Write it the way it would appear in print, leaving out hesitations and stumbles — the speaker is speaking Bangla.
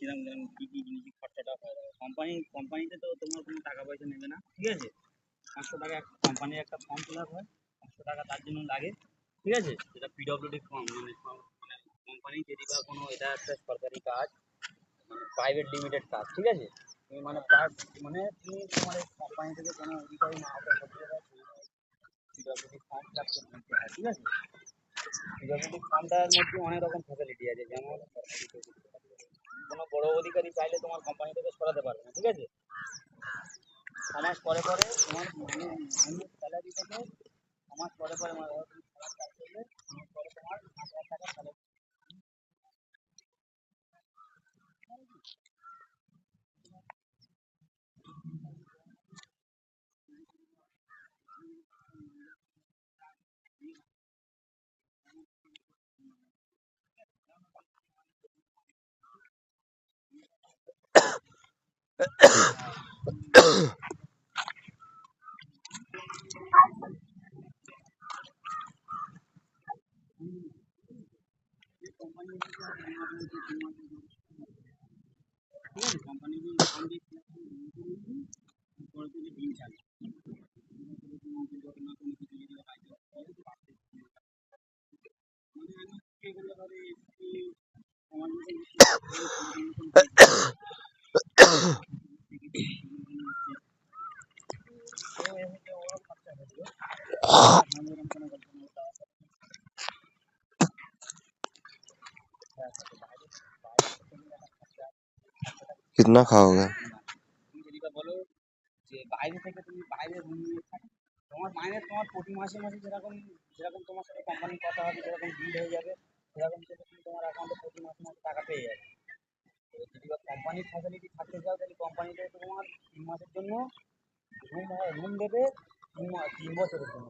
কিরকম কিরকম কী কী জিনিস খরচাটা হয়ে যাবে। কোম্পানিতে তো তোমার কোনো টাকা পয়সা নেবে না, ঠিক আছে। 500 টাকা কোম্পানির একটা ফর্ম ফিল আপ হয়, 500 টাকা তার জন্য লাগে, ঠিক আছে। যেটা পিডব্লিউডি ফর্ম, মানে কোম্পানি যদি বা কোনো এটা একটা সরকারি কাজ, মানে প্রাইভেট লিমিটেড কাজ, ঠিক আছে। তুমি মানে মানে তুমি তোমার এই কোম্পানি থেকে কোনো অধিকারী না হতে হতে পিডব্লিউডি ফর্ম ফিল আপ করে নিতে হয়, ঠিক আছে। পিডব্লিউডি ফর্মটার মধ্যে অনেক রকম ফ্যাসিলিটি আছে, যেমন কোনো বড় অধিকারী চাইলে তোমার কোম্পানি থেকে সরাতে পারবে না, ঠিক আছে। 6 মাস পরে পরে তোমার স্যালারি থেকে 6 মাস পরে পরে মানে ধরো তুমি খেলার কাজ করলে 6 মাস পরে তোমার 5,000 টাকা স্যালারি। কোম্পানি ঠিক আছে, কোম্পানি ফর্ম দিয়ে পরে থেকে দিন চালে ঘটনা কোনো কিছু যদি হয় এগুলো ধরে আমার कितना खाओगे? তুমি যদি বা বলো যে বাইরে থেকে তুমি বাইরে রুম নিয়ে থাকো, তোমার মাইনে তোমার প্রতি মাসে মাসে যেরকম যেরকম তোমার সাথে কোম্পানির কথা হবে, যেরকম বিল হয়ে যাবে, সেরকম হিসেবে তুমি তোমার অ্যাকাউন্টে প্রতি মাসে মাসে টাকা পেয়ে যাবে। তো যদি বা কোম্পানির ফ্যাসিলিটি থাকতে চাও, তাহলে কোম্পানিতে তোমার 3 মাসের জন্য রুম দেবে, 3 বছরের জন্য।